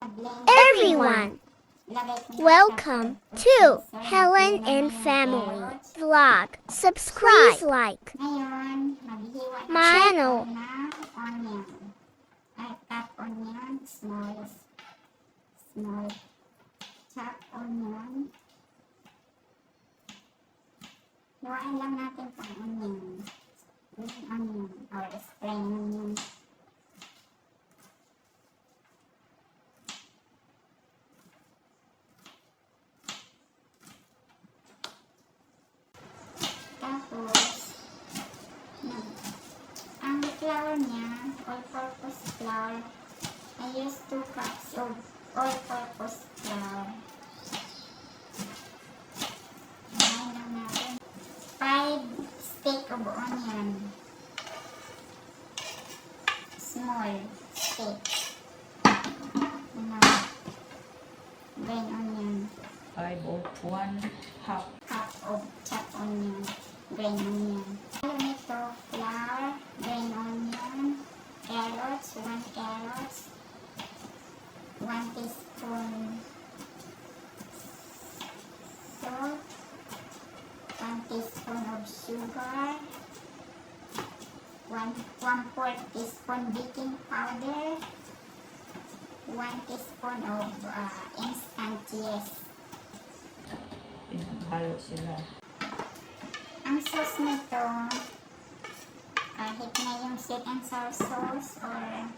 Everyone, welcome to Helen and Family Vlog. Subscribe, please like Ngayon, maghihiwa my channel. ng onion. I cut onion, small chop onion. Hiwain lang natin pang onion. Green onion or spring onion. Tapos, ang flour niya, all-purpose flour, I use 2 cups of all-purpose flour. Ayan lang natin. 5 stick of onion. Small stick. Green onion. 5 of 1 half. Half of chopped onion. Green onion. Halo nito, flour, green onion, carrots, 1 carrots, 1 teaspoon salt, 1 teaspoon of sugar, 1/4 teaspoon baking powder, 1 teaspoon of instant yeast. Pinaghalo sila. Ang sauce nito, kahit na yung sweet and sour sauce or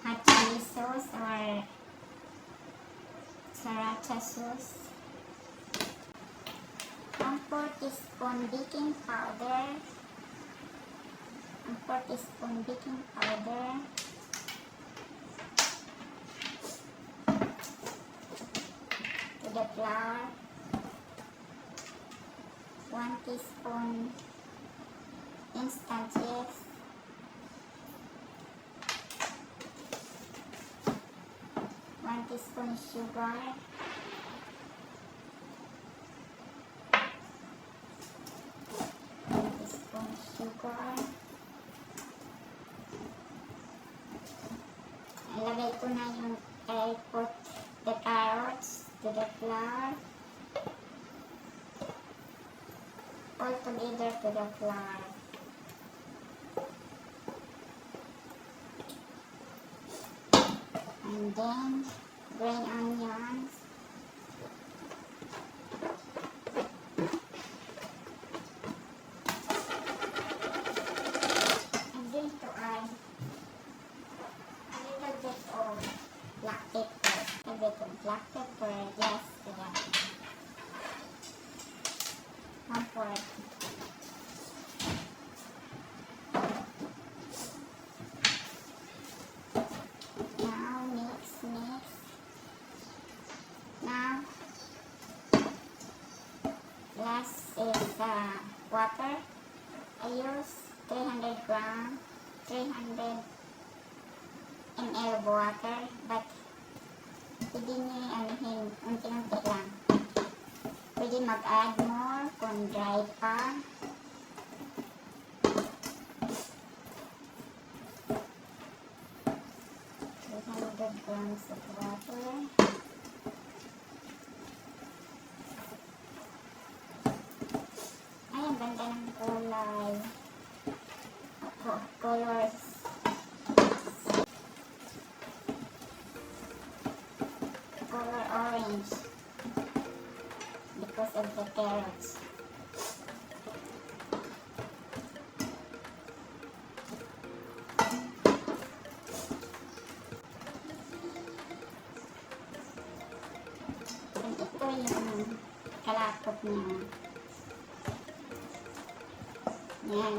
hot chili sauce or sriracha sauce. 1/4 teaspoon baking powder. 1/4 teaspoon baking powder. To the flour. 1 teaspoon instant yeast. 1 teaspoon sugar. 1 teaspoon sugar. Ilagay ko na yung I put the carrots to the flour. All together to the flour. And then green onions. I'm going to add a little bit of black pepper. A bit of black pepper, yes, to that. 1/4. Now mix. Now last is water. I use 300 ml of water, but pwede nyo anuhin unti-unti lang. Pwede mag-add more kung dry pa. 300 grams of water. Ay, ang ganda ng kulay. Colors. Color orange. Because of the carrots. And ito yung kalakot niya. Yan.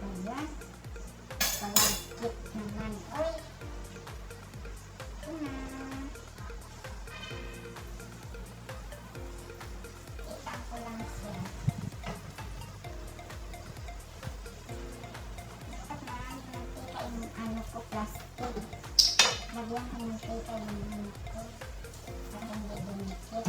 Ayan. Palagkit naman. Uy! Ito na. Kita ko lang siya. Dapat marami mantika yung ano ko, plastic. Lagyan ko mantika yung ano ko. Para hindi dumikit.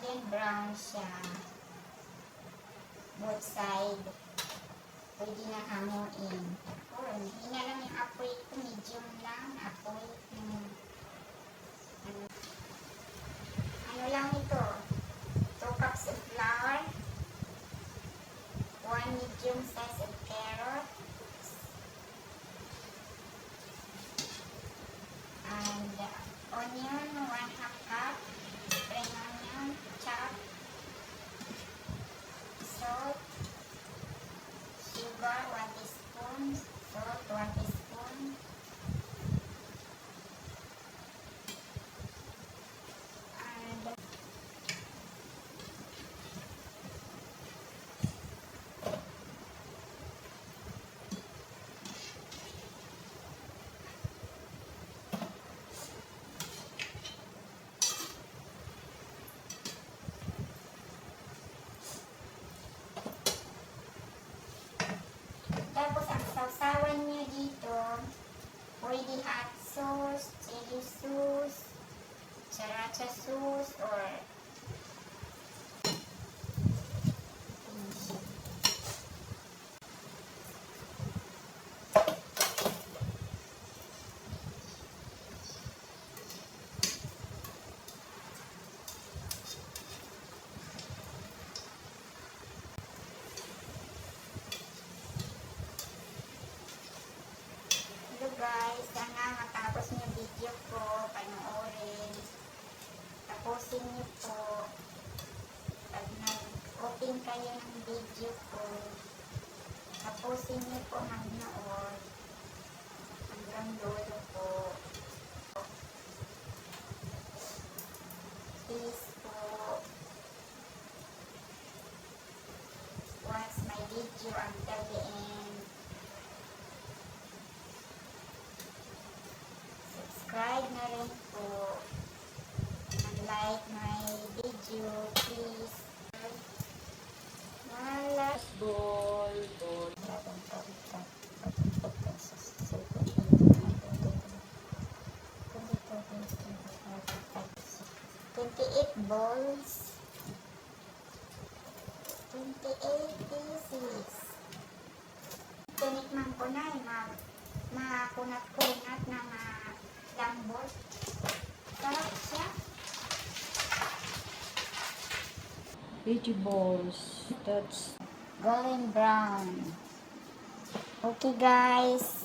golden brown siya. Both side. Pwede na hamuin. Oh, hina lang yung apoy ko. Medium lang. Apoy. Ano lang ito? 2 cups of flour. 1 medium size of carrot. And onion, 1/2 cup. Spring onion, chopped. Salt. Sugar, 1 teaspoon. Salt, 1 teaspoon. And tapos ang sausawan niyo dito, pwede hot sauce, chili sauce, sriracha sauce, or hello guys, sana matapos niyo video ko, panoorin. Tapusin niyo po. Pag nag-open kayo ng video ko, tapusin niyo po magnood. Hanggang dulo po. Please po, watch my video until the end. Subscribe na rin po. And like my video, please. Malas. Ball. 28 balls. 28 pieces. Tinikman ko na makunat-kunat na lambot. Sarap siya. Vegetables. That's Golden brown. Okay guys.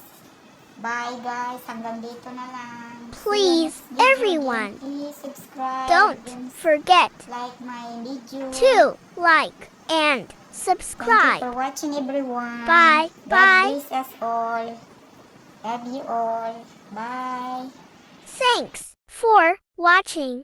Bye guys. Hanggang dito na lang. Please, See you next video everyone, again. Please subscribe. don't and forget like my video. to like and Thank you subscribe. for watching everyone. Bye. God Bye. bless us all. Love you all. Bye. Thanks for watching.